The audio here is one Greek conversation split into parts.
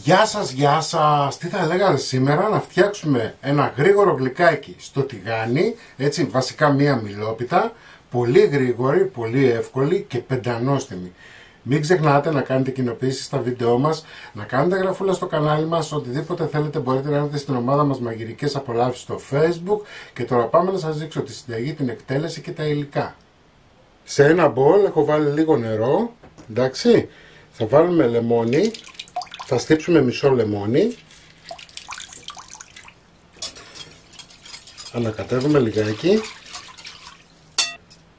Γεια σας, τι θα λέγατε σήμερα? Να φτιάξουμε ένα γρήγορο γλυκάκι στο τηγάνι, έτσι, βασικά μία μιλόπιτα, πολύ γρήγορη, πολύ εύκολη και πεντανόστιμη. Μην ξεχνάτε να κάνετε κοινοποίησεις στα βίντεό μας, να κάνετε γραφούλα στο κανάλι μας, οτιδήποτε θέλετε μπορείτε να έρθετε στην ομάδα μας Μαγειρικές Απολαύσεις στο Facebook. Και τώρα πάμε να σας δείξω τη συνταγή, την εκτέλεση και τα υλικά. Σε ένα μπολ έχω βάλει λίγο νερό, εντάξει, θα βάλουμε λεμόνι. Θα στύψουμε μισό λεμόνι. Ανακατεύουμε λιγάκι.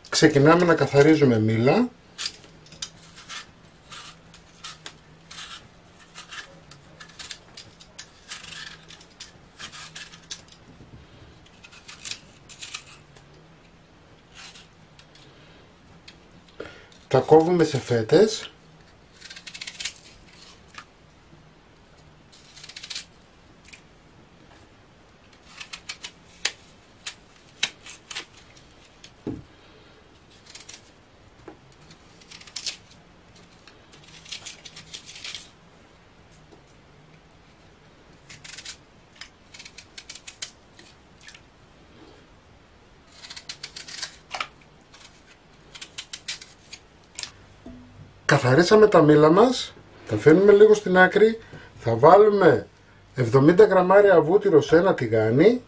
Ξεκινάμε να καθαρίζουμε μήλα. Τα κόβουμε σε φέτες. Καθαρίσαμε τα μήλα μας, τα αφήνουμε λίγο στην άκρη, θα βάλουμε 70 γραμμάρια βούτυρο σε ένα τηγάνι,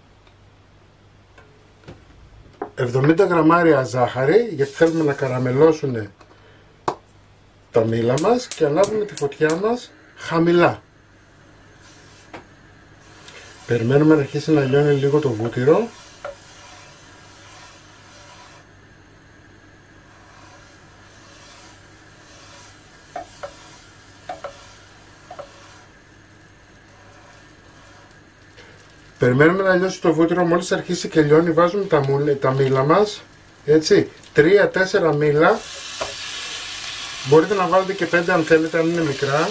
70 γραμμάρια ζάχαρη, γιατί θέλουμε να καραμελώσουν τα μήλα μας, και ανάβουμε τη φωτιά μας χαμηλά. Περιμένουμε να αρχίσει να λιώνει λίγο το βούτυρο. Περιμένουμε να λιώσει το βούτυρο, μόλις αρχίσει και λιώνει βάζουμε τα μήλα μας, έτσι, 3-4 μήλα, μπορείτε να βάλετε και 5 αν θέλετε, αν είναι μικρά.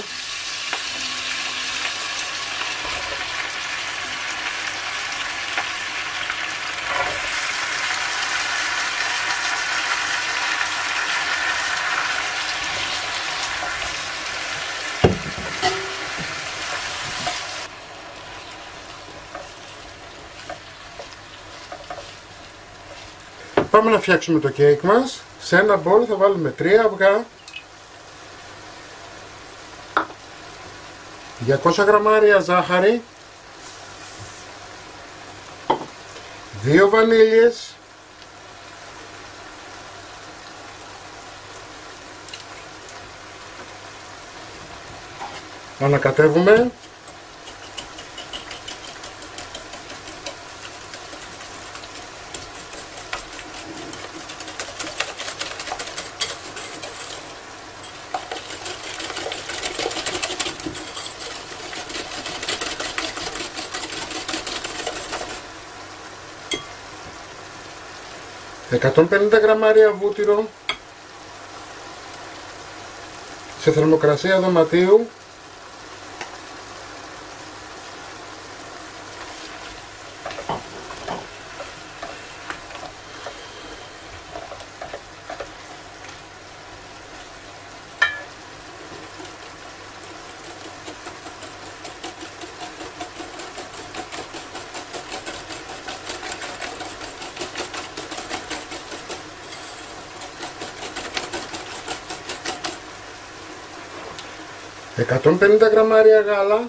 Πάμε να φτιάξουμε το κέικ μας. Σε ένα μπολ θα βάλουμε 3 αυγά, 200 γραμμάρια ζάχαρη, 2 βανίλιες, ανακατεύουμε. ...150 γραμμάρια βούτυρο σε θερμοκρασία δωματίου, ...150 γραμμάρια γάλα,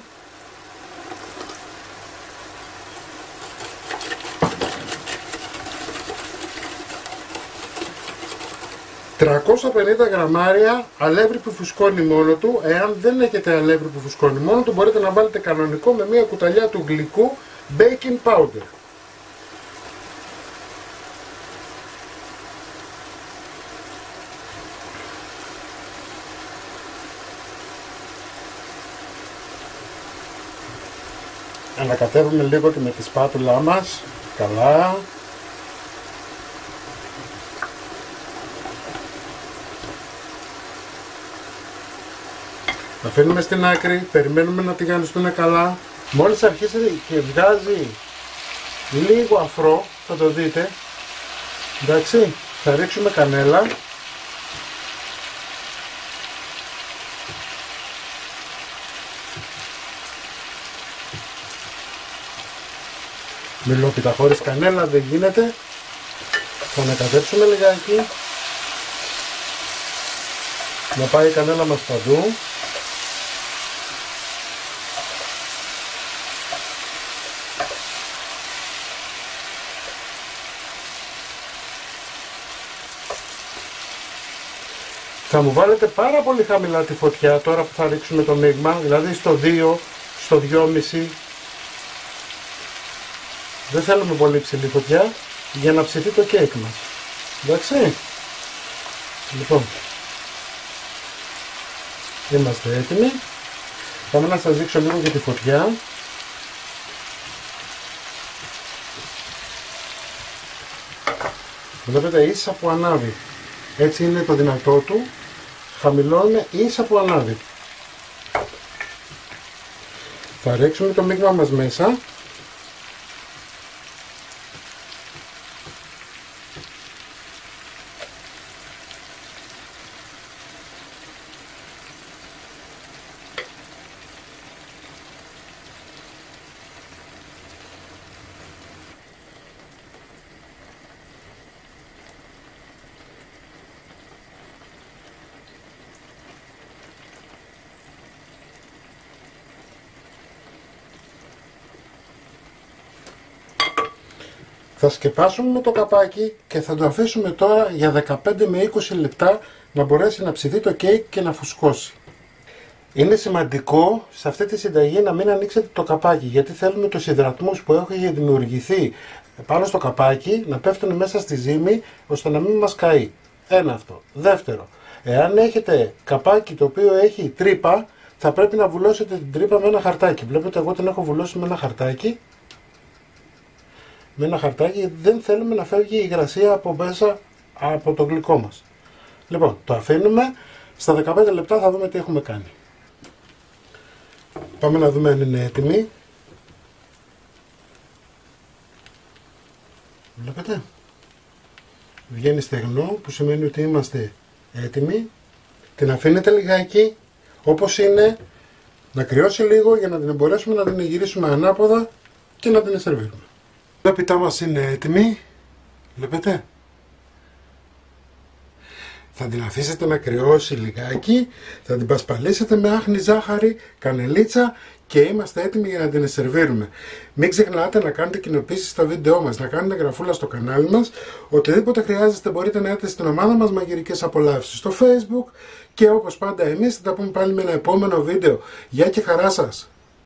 350 γραμμάρια αλεύρι που φουσκώνει μόνο του. Εάν δεν έχετε αλεύρι που φουσκώνει μόνο του, μπορείτε να βάλετε κανονικό με μία κουταλιά του γλυκού baking powder. Ανακατεύουμε λίγο και με τη σπάτουλά μας, καλά. Αφήνουμε στην άκρη, περιμένουμε να τηγανιστούν καλά. Μόλις αρχίσει και βγάζει λίγο αφρό, θα το δείτε, εντάξει, θα ρίξουμε κανέλα. μιλόπιτα χωρίς κανένα δεν γίνεται. Θα ανακατέψουμε λιγάκι. Να πάει η κανέλα μας παντού. Θα μου βάλετε πάρα πολύ χαμηλά τη φωτιά τώρα που θα ρίξουμε το μείγμα, δηλαδή στο 2, στο 2,5. Δεν θέλουμε πολύ ψηλή φωτιά για να ψηθεί το κέικ μας. Εντάξει. Λοιπόν, είμαστε έτοιμοι. Πάμε να σας δείξω λίγο και τη φωτιά. Βλέπετε ίσα που ανάβει. Έτσι είναι το δυνατό του. Χαμηλώνουμε ίσα που ανάβει. Θα ρίξουμε το μείγμα μας μέσα. Θα σκεπάσουμε με το καπάκι και θα το αφήσουμε τώρα για 15 με 20 λεπτά να μπορέσει να ψηθεί το κέικ και να φουσκώσει. Είναι σημαντικό σε αυτή τη συνταγή να μην ανοίξετε το καπάκι, γιατί θέλουμε τους υδρατμούς που έχει δημιουργηθεί πάνω στο καπάκι να πέφτουν μέσα στη ζύμη ώστε να μην μας καεί. Ένα αυτό. Δεύτερο, εάν έχετε καπάκι το οποίο έχει τρύπα, θα πρέπει να βουλώσετε την τρύπα με ένα χαρτάκι. Βλέπετε, εγώ την έχω βουλώσει με ένα χαρτάκι. Με ένα χαρτάκι, δεν θέλουμε να φεύγει η υγρασία από μέσα από το γλυκό μας. Λοιπόν, το αφήνουμε. Στα 15 λεπτά θα δούμε τι έχουμε κάνει. Πάμε να δούμε αν είναι έτοιμη. Βλέπετε. Βγαίνει στεγνό, που σημαίνει ότι είμαστε έτοιμοι. Την αφήνετε λιγάκι όπως είναι, να κρυώσει λίγο για να την μπορέσουμε να την γυρίσουμε ανάποδα και να την σερβίρουμε. Η πιτά μας είναι έτοιμη. Βλέπετε. Θα την αφήσετε να κρυώσει λιγάκι, θα την πασπαλίσετε με άχνη ζάχαρη, κανελίτσα και είμαστε έτοιμοι για να την σερβίρουμε. Μην ξεχνάτε να κάνετε κοινοποίησεις στα βίντεό μας, να κάνετε γραφούλα στο κανάλι μας. Οτιδήποτε χρειάζεστε μπορείτε να έρθετε στην ομάδα μας Μαγειρικές Απολαύσεις στο Facebook και όπως πάντα εμείς θα τα πούμε πάλι με ένα επόμενο βίντεο. Γεια και χαρά σας!